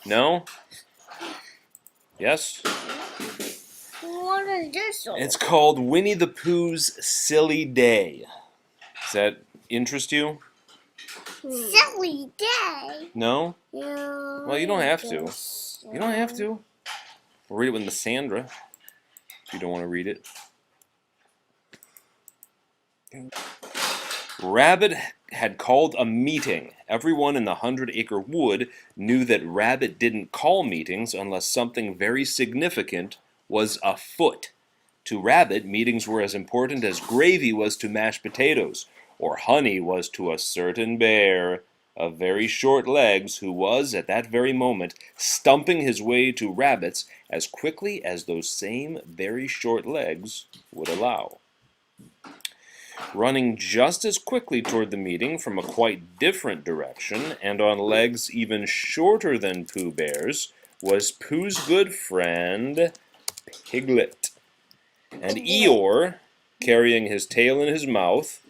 No? Yes? What is this? It's called Winnie the Pooh's Silly Day. Does that interest you? Silly day. No? Yeah. Well, you don't have to. You don't have to. We'll read it with Miss Sandra, if you don't want to read it. Rabbit had called a meeting. Everyone in the 100-acre wood knew that Rabbit didn't call meetings unless something very significant was afoot. To Rabbit, meetings were as important as gravy was to mashed potatoes, or honey was to a certain bear of very short legs who was, at that very moment, stumping his way to Rabbit's as quickly as those same very short legs would allow. Running just as quickly toward the meeting from a quite different direction, and on legs even shorter than Pooh Bear's, was Pooh's good friend, Piglet. And Eeyore, carrying his tail in his mouth,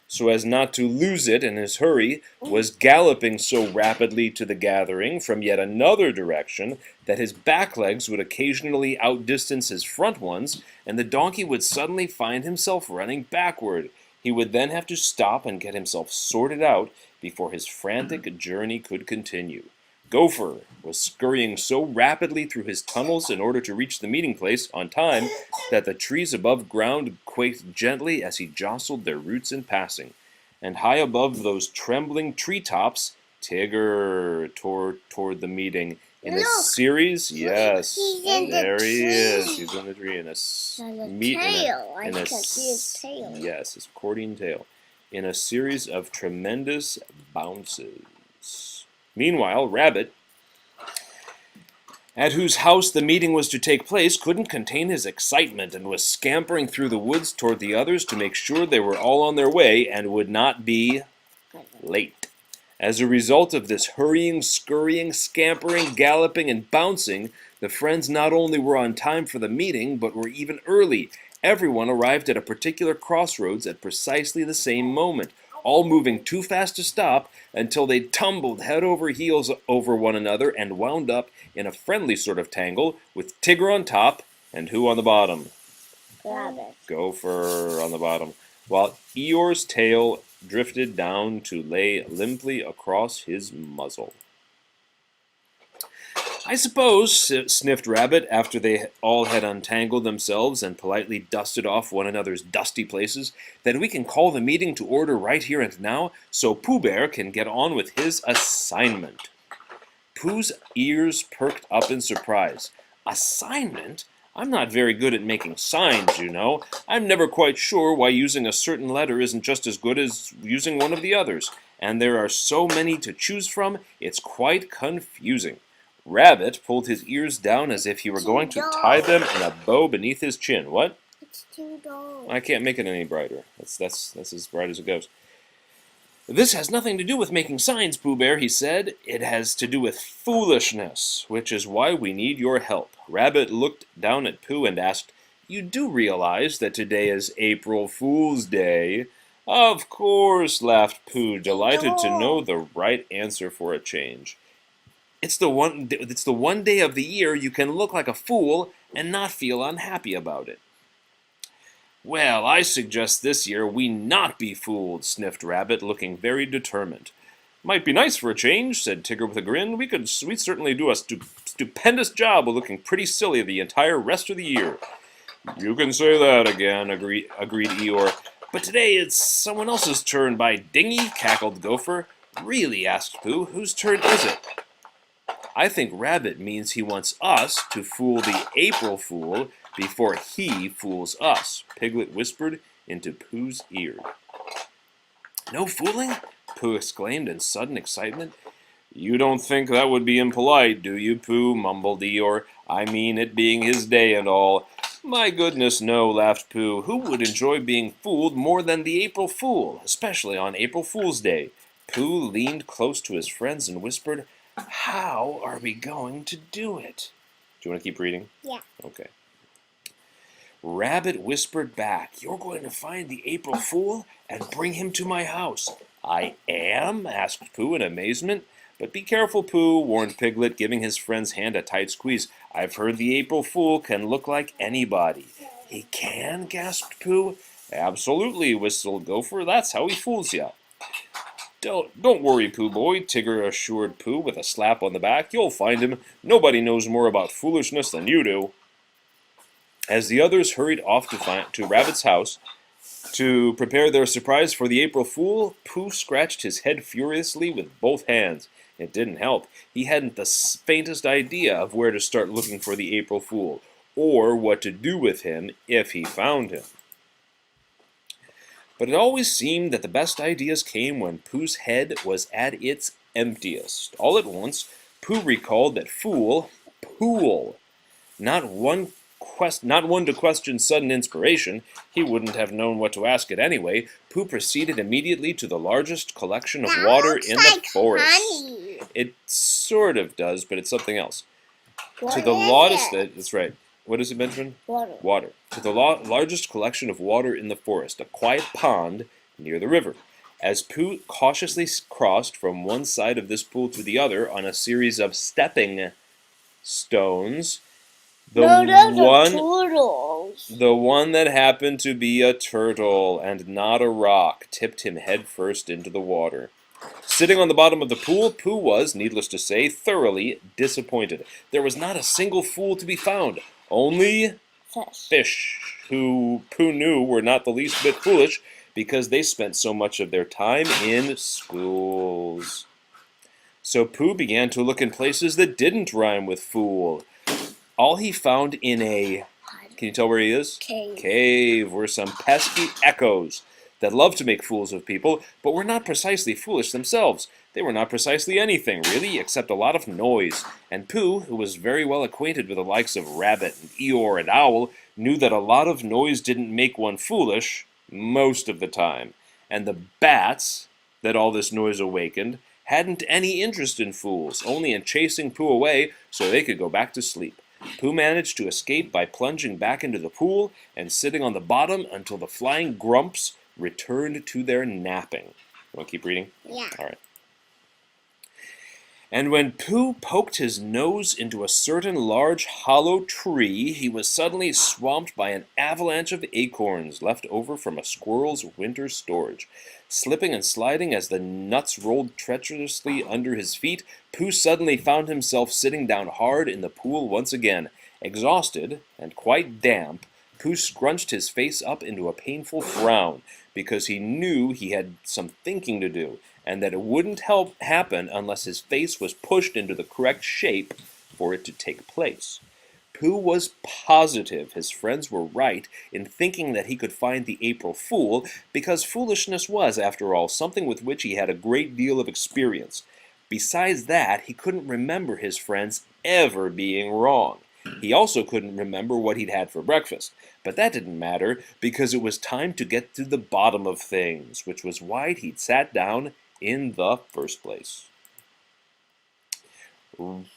so as not to lose it in his hurry, was galloping so rapidly to the gathering from yet another direction that his back legs would occasionally outdistance his front ones, and the donkey would suddenly find himself running backward. He would then have to stop and get himself sorted out before his frantic journey could continue. Gopher was scurrying so rapidly through his tunnels in order to reach the meeting place on time that the trees above ground quaked gently as he jostled their roots in passing. And high above those trembling treetops, Tigger toward the meeting in a series. Yes, there he is. He's in the tree in a tail. I can see his tail. Yes, his cording tail, in a series of tremendous bounces. Meanwhile, Rabbit, at whose house the meeting was to take place, couldn't contain his excitement and was scampering through the woods toward the others to make sure they were all on their way and would not be late. As a result of this hurrying, scurrying, scampering, galloping, and bouncing, the friends not only were on time for the meeting, but were even early. Everyone arrived at a particular crossroads at precisely the same moment, all moving too fast to stop until they tumbled head over heels over one another and wound up in a friendly sort of tangle with Tigger on top and who on the bottom? Rabbit. Gopher on the bottom, while Eeyore's tail drifted down to lay limply across his muzzle. I suppose, sniffed Rabbit after they all had untangled themselves and politely dusted off one another's dusty places, that we can call the meeting to order right here and now so Pooh Bear can get on with his assignment. Pooh's ears perked up in surprise. Assignment? I'm not very good at making signs, you know. I'm never quite sure why using a certain letter isn't just as good as using one of the others, and there are so many to choose from, it's quite confusing. Rabbit pulled his ears down as if he were going to tie them in a bow beneath his chin. What? It's too dull. I can't make it any brighter. That's as bright as it goes. This has nothing to do with making signs, Pooh Bear, he said. It has to do with foolishness, which is why we need your help. Rabbit looked down at Pooh and asked, "You do realize that today is April Fool's Day?" "Of course," laughed Pooh, delighted to know the right answer for a change. It's the one day of the year you can look like a fool and not feel unhappy about it. "Well, I suggest this year we not be fooled," sniffed Rabbit, looking very determined. "Might be nice for a change," said Tigger with a grin. We'd certainly do a stupendous job of looking pretty silly the entire rest of the year." "You can say that again," agreed Eeyore. "But today it's someone else's turn, by dingy," cackled Gopher. "Really?" asked Pooh. "Whose turn is it?" "I think Rabbit means he wants us to fool the April Fool before he fools us," Piglet whispered into Pooh's ear. "No fooling?" Pooh exclaimed in sudden excitement. "You don't think that would be impolite, do you, Pooh?" mumbled Eeyore. "I mean, it being his day and all." "My goodness, no," laughed Pooh. "Who would enjoy being fooled more than the April Fool, especially on April Fool's Day?" Pooh leaned close to his friends and whispered, "How are we going to do it?" Do you want to keep reading? Yeah. Okay. Rabbit whispered back, "You're going to find the April Fool and bring him to my house." "I am?" asked Pooh in amazement. But be careful, Pooh, warned Piglet, giving his friend's hand a tight squeeze. I've heard the April Fool can look like anybody. He can? Gasped Pooh. Absolutely, whistled Gopher. That's how he fools ya. Don't worry, Pooh boy, Tigger assured Pooh with a slap on the back. You'll find him. Nobody knows more about foolishness than you do. As the others hurried off to Rabbit's house to prepare their surprise for the April Fool, Pooh scratched his head furiously with both hands. It didn't help. He hadn't the faintest idea of where to start looking for the April Fool, or what to do with him if he found him. But it always seemed that the best ideas came when Pooh's head was at its emptiest. All at once, Pooh recalled that Pool, not one to question sudden inspiration. He wouldn't have known what to ask it anyway. Pooh proceeded immediately to the largest collection of water in the forest. Honey. It sort of does, but it's something else. What To the is largest, it? that's right. What does it mention? Water. Water. To the largest collection of water in the forest, a quiet pond near the river. As Pooh cautiously crossed from one side of this pool to the other on a series of stepping stones, the one that happened to be a turtle and not a rock tipped him head first into the water. Sitting on the bottom of the pool, Pooh was, needless to say, thoroughly disappointed. There was not a single fool to be found, only fish, who Pooh knew were not the least bit foolish because they spent so much of their time in schools. So Pooh began to look in places that didn't rhyme with fool. All he found in a, can you tell where he is? Cave were some pesky echoes that loved to make fools of people, but were not precisely foolish themselves. They were not precisely anything, really, except a lot of noise. And Pooh, who was very well acquainted with the likes of Rabbit and Eeyore and Owl, knew that a lot of noise didn't make one foolish most of the time. And the bats that all this noise awakened hadn't any interest in fools, only in chasing Pooh away so they could go back to sleep. Pooh managed to escape by plunging back into the pool and sitting on the bottom until the flying grumps returned to their napping. You want to keep reading? Yeah. All right. And when Pooh poked his nose into a certain large hollow tree, he was suddenly swamped by an avalanche of acorns left over from a squirrel's winter storage. Slipping and sliding as the nuts rolled treacherously under his feet, Pooh suddenly found himself sitting down hard in the pool once again. Exhausted and quite damp, Pooh scrunched his face up into a painful frown, because he knew he had some thinking to do, and that it wouldn't happen unless his face was pushed into the correct shape for it to take place. Pooh was positive his friends were right in thinking that he could find the April Fool, because foolishness was, after all, something with which he had a great deal of experience. Besides that, he couldn't remember his friends ever being wrong. He also couldn't remember what he'd had for breakfast, but that didn't matter, because it was time to get to the bottom of things, which was why he'd sat down in the first place.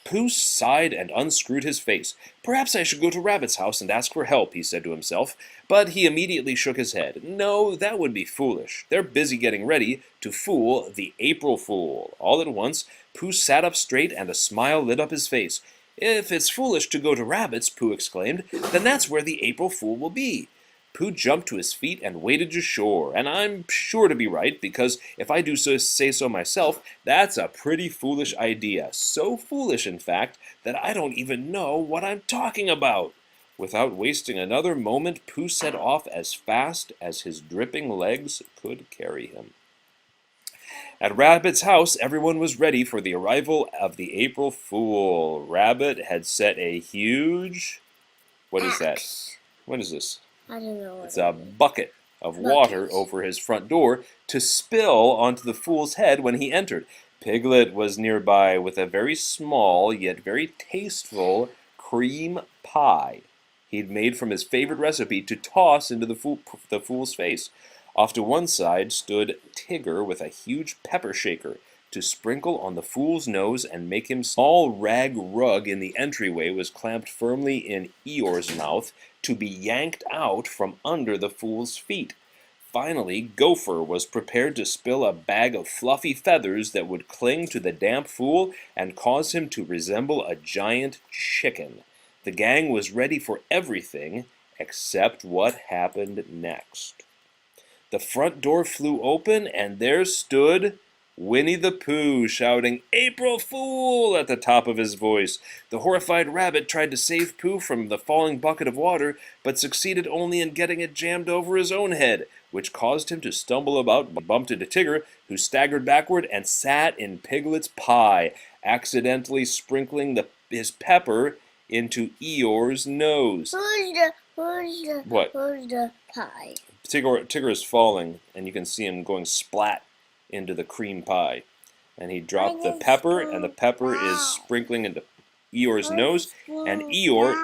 Pooh sighed and unscrewed his face. Perhaps I should go to Rabbit's house and ask for help, he said to himself, but he immediately shook his head. No, that would be foolish. They're busy getting ready to fool the April Fool. All at once, Pooh sat up straight and a smile lit up his face. If it's foolish to go to Rabbit's, Pooh exclaimed, then that's where the April Fool will be. Pooh jumped to his feet and waded to shore, and I'm sure to be right, because if I do say so myself, that's a pretty foolish idea. So foolish, in fact, that I don't even know what I'm talking about. Without wasting another moment, Pooh set off as fast as his dripping legs could carry him. At Rabbit's house, everyone was ready for the arrival of the April Fool. Rabbit had set a huge... What is that? What is this? I don't know. It's a bucket of water over his front door to spill onto the fool's head when he entered. Piglet was nearby with a very small yet very tasteful cream pie he'd made from his favorite recipe to toss into the fool's face. Off to one side stood Tigger with a huge pepper shaker to sprinkle on the fool's nose and make him small rag rug in the entryway was clamped firmly in Eeyore's mouth to be yanked out from under the fool's feet. Finally, Gopher was prepared to spill a bag of fluffy feathers that would cling to the damp Fool and cause him to resemble a giant chicken. The gang was ready for everything except what happened next. The front door flew open, and there stood Winnie the Pooh, shouting, "April Fool!" at the top of his voice. The horrified rabbit tried to save Pooh from the falling bucket of water, but succeeded only in getting it jammed over his own head, which caused him to stumble about and bumped into Tigger, who staggered backward and sat in Piglet's pie, accidentally sprinkling his pepper into Eeyore's nose. What? Who's the pie? Tigger is falling, and you can see him going splat into the cream pie. And he dropped the pepper, and the pepper is sprinkling into Eeyore's nose, and Eeyore,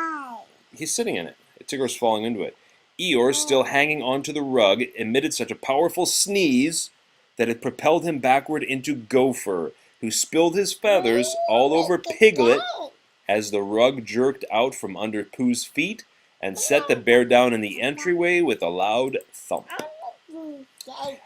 he's sitting in it. Tigger's falling into it. Eeyore, still hanging onto the rug, emitted such a powerful sneeze that it propelled him backward into Gopher, who spilled his feathers all over Piglet as the rug jerked out from under Pooh's feet and set the bear down in the entryway with a loud thump.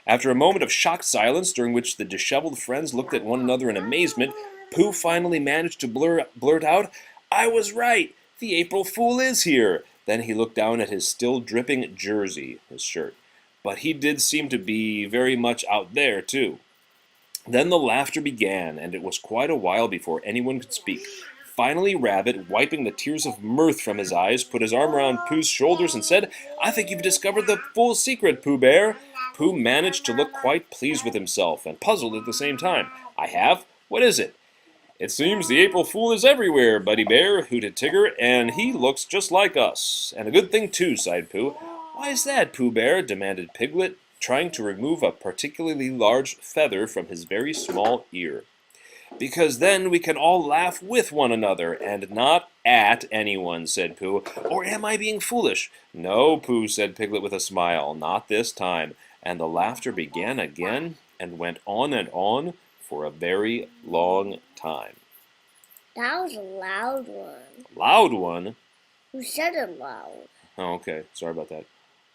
After a moment of shocked silence, during which the disheveled friends looked at one another in amazement, Pooh finally managed to blurt out, "I was right! The April Fool is here!" Then he looked down at his still dripping jersey, his shirt. But he did seem to be very much out there, too. Then the laughter began, and it was quite a while before anyone could speak. Finally, Rabbit, wiping the tears of mirth from his eyes, put his arm around Pooh's shoulders and said, "I think you've discovered the full secret, Pooh Bear." Pooh managed to look quite pleased with himself, and puzzled at the same time. "I have? What is it?" "It seems the April Fool is everywhere, Buddy Bear," hooted Tigger, "and he looks just like us." "And a good thing, too," sighed Pooh. "Why is that, Pooh Bear?" demanded Piglet, trying to remove a particularly large feather from his very small ear. "Because then we can all laugh with one another, and not at anyone," said Pooh. "Or am I being foolish?" "No, Pooh," said Piglet with a smile, "not this time." And the laughter began again, and went on for a very long time. That was a loud one. Loud one? Who said it loud? Oh, okay. Sorry about that.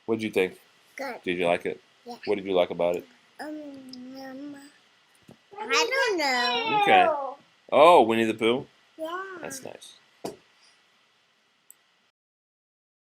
What did you think? Good. Did you like it? Yeah. What did you like about it? I don't know. Okay. Oh, Winnie the Pooh? Yeah. That's nice.